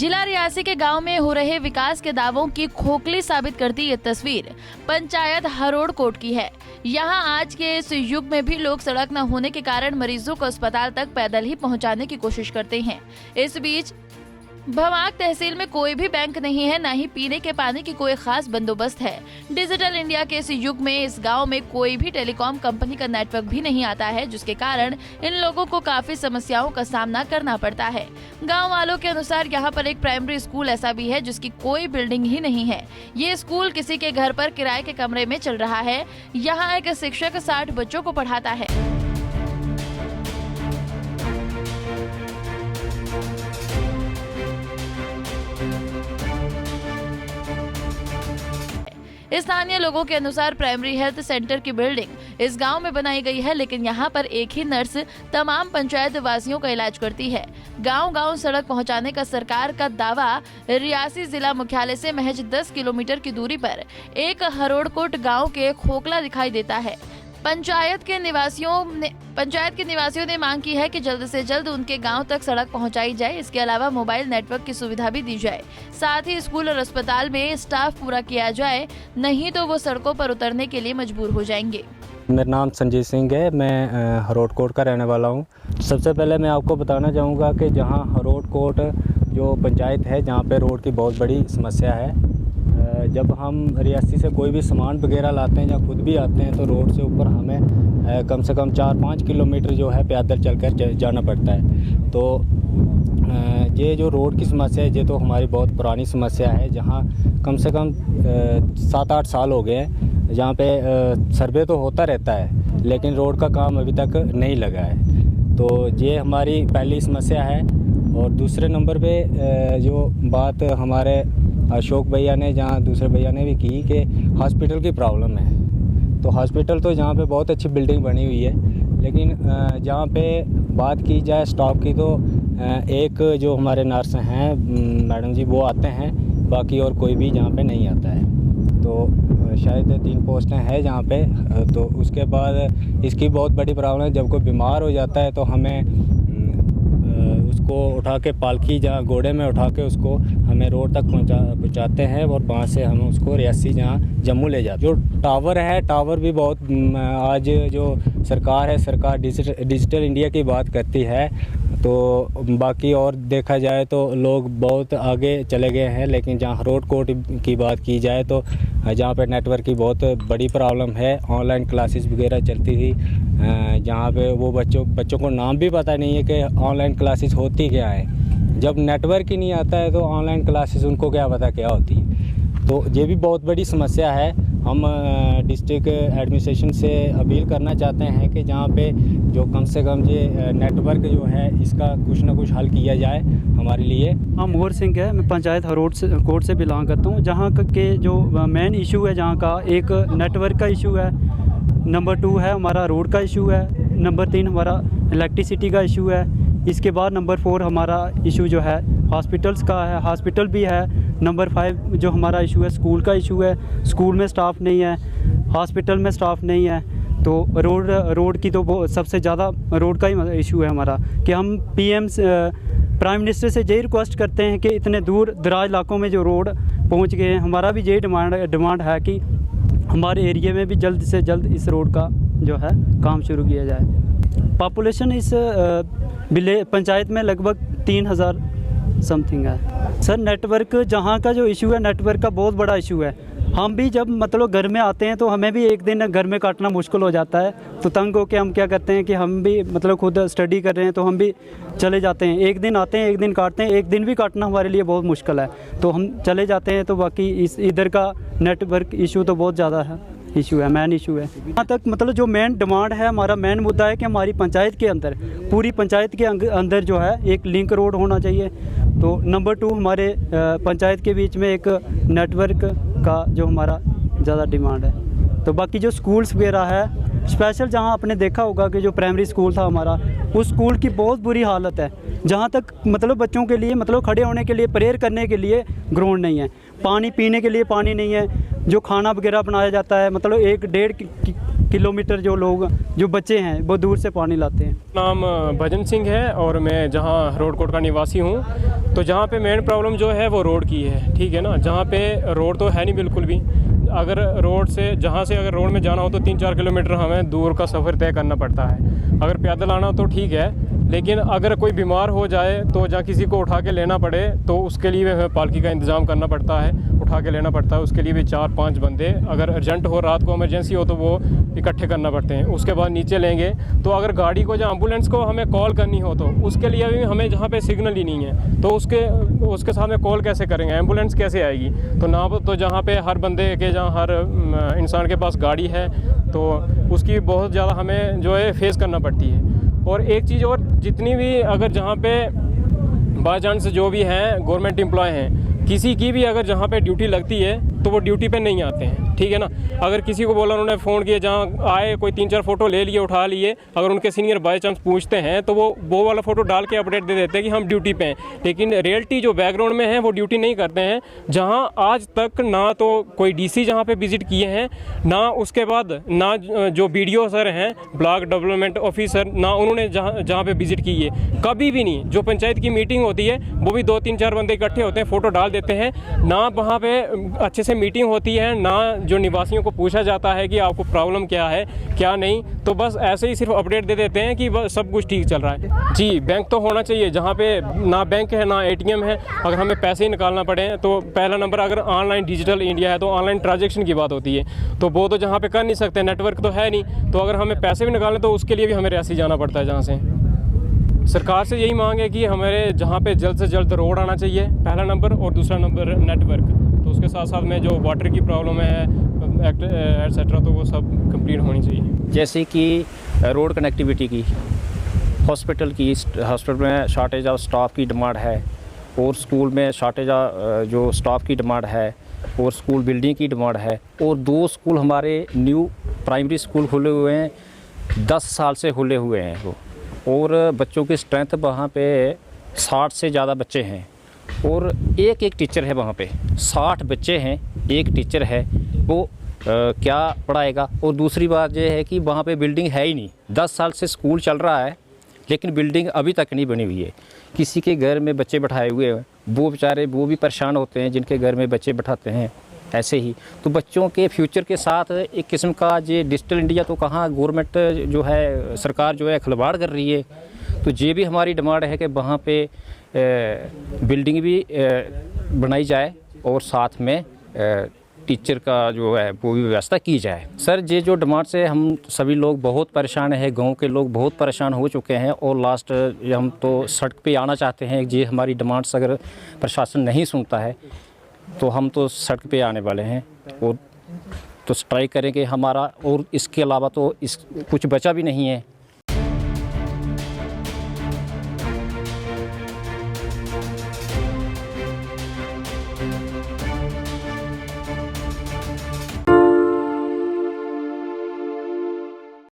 जिला रियासी के गांव में हो रहे विकास के दावों की खोखली साबित करती ये तस्वीर पंचायत हरोड़कोट की है। यहां आज के इस युग में भी लोग सड़क न होने के कारण मरीजों को अस्पताल तक पैदल ही पहुंचाने की कोशिश करते हैं। इस बीच भवाग तहसील में कोई भी बैंक नहीं है, न ही पीने के पानी की कोई खास बंदोबस्त है। डिजिटल इंडिया के इस युग में इस गांव में कोई भी टेलीकॉम कंपनी का नेटवर्क भी नहीं आता है, जिसके कारण इन लोगों को काफी समस्याओं का सामना करना पड़ता है। गांव वालों के अनुसार यहां पर एक प्राइमरी स्कूल ऐसा भी है जिसकी कोई बिल्डिंग ही नहीं है। ये स्कूल किसी के घर पर किराए के कमरे में चल रहा है। यहाँ एक शिक्षक 60 बच्चों को पढ़ाता है। स्थानीय लोगों के अनुसार प्राइमरी हेल्थ सेंटर की बिल्डिंग इस गांव में बनाई गई है, लेकिन यहां पर एक ही नर्स तमाम पंचायत वासियों का इलाज करती है। गांव-गांव सड़क पहुंचाने का सरकार का दावा। रियासी जिला मुख्यालय से महज 10 किलोमीटर की दूरी पर एक हरोड़कोट गांव के खोखला दिखाई देता है। पंचायत के निवासियों ने मांग की है कि जल्द से जल्द उनके गांव तक सड़क पहुंचाई जाए। इसके अलावा मोबाइल नेटवर्क की सुविधा भी दी जाए। साथ ही स्कूल और अस्पताल में स्टाफ पूरा किया जाए, नहीं तो वो सड़कों पर उतरने के लिए मजबूर हो जाएंगे। मेरा नाम संजीत सिंह है, मैं हरोड़कोट का रहने वाला हूँ। सबसे पहले मैं आपको बताना चाहूँगा कि जहाँ हरोड़कोट जो पंचायत है, जहाँ पे रोड की बहुत बड़ी समस्या है। जब हम रियासी से कोई भी सामान वगैरह लाते हैं या खुद भी आते हैं तो रोड से ऊपर हमें कम से कम 4-5 किलोमीटर जो है पैदल चलकर जाना पड़ता है। तो ये जो रोड की समस्या है, ये तो हमारी बहुत पुरानी समस्या है, जहाँ कम से कम 7-8 साल हो गए हैं। जहाँ पे सर्वे तो होता रहता है, लेकिन रोड का काम अभी तक नहीं लगा है। तो ये हमारी पहली समस्या है। और दूसरे नंबर पे जो बात हमारे अशोक भैया ने, जहाँ दूसरे भैया ने भी की कि हॉस्पिटल की प्रॉब्लम है। तो हॉस्पिटल तो जहाँ पे बहुत अच्छी बिल्डिंग बनी हुई है, लेकिन जहाँ पे बात की जाए स्टाफ की, तो एक जो हमारे नर्स हैं मैडम जी, वो आते हैं, बाकी और कोई भी जहाँ पे नहीं आता है। तो शायद 3 पोस्टें हैं जहाँ पे। तो उसके बाद इसकी बहुत बड़ी प्रॉब्लम है, जब कोई बीमार हो जाता है तो हमें उसको उठा के पालकी जहाँ घोड़े में उठा के उसको हमें रोड तक पहुँचाते हैं, और वहाँ से हम उसको रियासी जहाँ जम्मू ले जाते हैं। जो टावर है, टावर भी बहुत आज जो सरकार है, सरकार डिजिटल इंडिया की बात करती है, तो बाकी और देखा जाए तो लोग बहुत आगे चले गए हैं। लेकिन जहाँ हरोड़कोट की बात की जाए तो जहाँ पे नेटवर्क की बहुत बड़ी प्रॉब्लम है। ऑनलाइन क्लासेस वगैरह चलती थी, जहाँ पे वो बच्चों को नाम भी पता नहीं है कि ऑनलाइन क्लासेस होती क्या है। जब नेटवर्क ही नहीं आता है तो ऑनलाइन क्लासेस उनको क्या पता क्या होती है। तो ये भी बहुत बड़ी समस्या है। हम डिस्ट्रिक्ट एडमिनिस्ट्रेशन से अपील करना चाहते हैं कि जहाँ पे जो कम से कम ये नेटवर्क जो है, इसका कुछ ना कुछ हल किया जाए हमारे लिए। हम मोहर सिंह है, मैं पंचायत हरोड़कोट से बिलोंग करता हूँ। जहाँ के जो मेन इशू है, जहाँ का एक नेटवर्क का इशू है, नंबर 2 है हमारा रोड का इशू है, नंबर 3 हमारा इलेक्ट्रिसिटी का इशू है। इसके बाद नंबर 4 हमारा इशू जो है हॉस्पिटल्स का है, हॉस्पिटल भी है। नंबर 5 जो हमारा इशू है स्कूल का इशू है, स्कूल में स्टाफ नहीं है, हॉस्पिटल में स्टाफ नहीं है। तो रोड की तो सबसे ज़्यादा रोड का ही इशू है हमारा, कि हम प्राइम मिनिस्टर से यही रिक्वेस्ट करते हैं कि इतने दूर दराज इलाकों में जो रोड पहुंच गए हैं, हमारा भी यही डिमांड है कि हमारे एरिया में भी जल्द से जल्द इस रोड का जो है काम शुरू किया जाए। पॉपुलेशन इस पंचायत में लगभग 3000 समथिंग है। सर नेटवर्क जहाँ का जो इशू है, नेटवर्क का बहुत बड़ा इशू है। हम भी जब मतलब घर में आते हैं तो हमें भी एक दिन घर में काटना मुश्किल हो जाता है। तो तंग होकर हम क्या करते हैं कि हम भी मतलब खुद स्टडी कर रहे हैं तो हम भी चले जाते हैं। एक दिन आते हैं, एक दिन काटते हैं। एक दिन भी काटना हमारे लिए बहुत मुश्किल है, तो हम चले जाते हैं। तो बाकी इधर का नेटवर्क इशू तो बहुत ज़्यादा है, इशू है, मेन इशू है। यहाँ तक मतलब जो मेन डिमांड है, हमारा मेन मुद्दा है कि हमारी पंचायत के अंदर, पूरी पंचायत के अंदर जो है एक लिंक रोड होना चाहिए। तो नंबर 2 हमारे पंचायत के बीच में एक नेटवर्क का जो हमारा ज़्यादा डिमांड है। तो बाकी जो स्कूल्स वगैरह है, स्पेशल जहाँ आपने देखा होगा कि जो प्राइमरी स्कूल था हमारा, उस स्कूल की बहुत बुरी हालत है। जहाँ तक मतलब बच्चों के लिए मतलब खड़े होने के लिए, प्रेयर करने के लिए ग्राउंड नहीं है, पानी पीने के लिए पानी नहीं है, जो खाना वगैरह बनाया जाता है मतलब 1-1.5 किलोमीटर जो बच्चे हैं वो दूर से पानी लाते हैं। नाम भजन सिंह है और मैं जहाँ हरोड़-कोट का निवासी हूँ। तो जहाँ पे मेन प्रॉब्लम जो है वो रोड की है, ठीक है ना। जहाँ पे रोड तो है नहीं बिल्कुल भी। अगर रोड से जहाँ से अगर रोड में जाना हो तो 3-4 किलोमीटर हमें दूर का सफ़र तय करना पड़ता है। अगर पैदल आना तो ठीक है, लेकिन अगर कोई बीमार हो जाए तो जहाँ किसी को उठा के लेना पड़े तो उसके लिए हमें पालकी का इंतज़ाम करना पड़ता है, उठा के लेना पड़ता है। उसके लिए भी 4-5 बंदे, अगर अर्जेंट हो, रात को इमरजेंसी हो तो वो इकट्ठे करना पड़ते हैं। उसके बाद नीचे लेंगे तो अगर गाड़ी को जहाँ एम्बुलेंस को हमें कॉल करनी हो तो उसके लिए भी हमें जहाँ पे सिग्नल ही नहीं है तो उसके साथ में कॉल कैसे करेंगे, एम्बुलेंस कैसे आएगी। तो ना तो जहाँ पे हर बंदे के जहाँ हर इंसान के पास गाड़ी है तो उसकी बहुत ज़्यादा हमें जो है फेस करना पड़ती है। और एक चीज़ और, जितनी भी अगर जहाँ पे बाई चांस जो भी हैं गवर्नमेंट एम्प्लॉय हैं, किसी की भी अगर जहाँ पे ड्यूटी लगती है तो वो ड्यूटी पे नहीं आते हैं, ठीक है ना। अगर किसी को बोला उन्होंने फ़ोन किया, जहाँ आए कोई 3-4 फ़ोटो ले लिए, उठा लिए, अगर उनके सीनियर बाई चांस पूछते हैं तो वो वाला फ़ोटो डाल के अपडेट दे देते हैं कि हम ड्यूटी पे हैं। लेकिन रियलिटी जो बैकग्राउंड में है वो ड्यूटी नहीं करते हैं। जहाँ आज तक ना तो कोई डीसी जहाँ पे विज़िट किए हैं, ना उसके बाद ना जो BDO सर हैं, ब्लॉक डेवलपमेंट ऑफिसर, ना उन्होंने जहाँ पे विज़िट की है, कभी भी नहीं। जो पंचायत की मीटिंग होती है वो भी 2-3-4 बंदे इकट्ठे होते हैं, फ़ोटो डाल देते हैं, ना वहाँ पे अच्छे से मीटिंग होती है, ना जो निवासियों को पूछा जाता है कि आपको प्रॉब्लम क्या है क्या नहीं। तो बस ऐसे ही सिर्फ अपडेट दे देते हैं कि बस सब कुछ ठीक चल रहा है। जी, बैंक तो होना चाहिए। जहाँ पे ना बैंक है ना ATM है, अगर हमें पैसे ही निकालना पड़े तो पहला नंबर, अगर ऑनलाइन डिजिटल इंडिया है तो ऑनलाइन ट्रांजेक्शन की बात होती है, तो वो तो जहाँ पे कर नहीं सकते, नेटवर्क तो है नहीं। तो अगर हमें पैसे भी निकालने तो उसके लिए भी हमें रियासी जाना पड़ता है। जहाँ से सरकार से यही मांग है कि हमारे जहाँ पे जल्द से जल्द रोड आना चाहिए, पहला नंबर, और दूसरा नंबर नेटवर्क। तो उसके साथ साथ में जो वाटर की प्रॉब्लम है एटसेट्रा, तो वो सब कंप्लीट होनी चाहिए। जैसे कि रोड कनेक्टिविटी की, हॉस्पिटल में शॉर्टेज ऑफ स्टाफ की डिमांड है, और स्कूल में शॉर्टेज जो स्टाफ की डिमांड है, और स्कूल बिल्डिंग की डिमांड है। और 2 स्कूल हमारे न्यू प्राइमरी स्कूल खुले हुए हैं, 10 साल से खुले हुए हैं वो, और बच्चों की स्ट्रेंथ वहाँ पे 60 से ज़्यादा बच्चे हैं, और एक टीचर है वहाँ पे। 60 बच्चे हैं, एक टीचर है, वो क्या पढ़ाएगा। और दूसरी बात ये है कि वहाँ पे बिल्डिंग है ही नहीं। 10 साल से स्कूल चल रहा है लेकिन बिल्डिंग अभी तक नहीं बनी हुई है। किसी के घर में बच्चे बैठाए हुए हैं, वो बेचारे वो भी परेशान होते हैं जिनके घर में बच्चे बैठाते हैं। ऐसे ही तो बच्चों के फ्यूचर के साथ एक किस्म का ये डिजिटल इंडिया तो कहाँ गवर्नमेंट जो है, सरकार जो है खिलवाड़ कर रही है। तो ये भी हमारी डिमांड है कि वहाँ पे बिल्डिंग भी बनाई जाए और साथ में टीचर का जो है वो भी व्यवस्था की जाए। सर, ये जो डिमांड से हम सभी लोग बहुत परेशान हैं, गांव के लोग बहुत परेशान हो चुके हैं, और लास्ट हम तो सड़क पे आना चाहते हैं। ये हमारी डिमांड्स अगर प्रशासन नहीं सुनता है तो हम तो सड़क पे आने वाले हैं, और तो स्ट्राइक करेंगे हमारा। और इसके अलावा तो कुछ बचा भी नहीं है।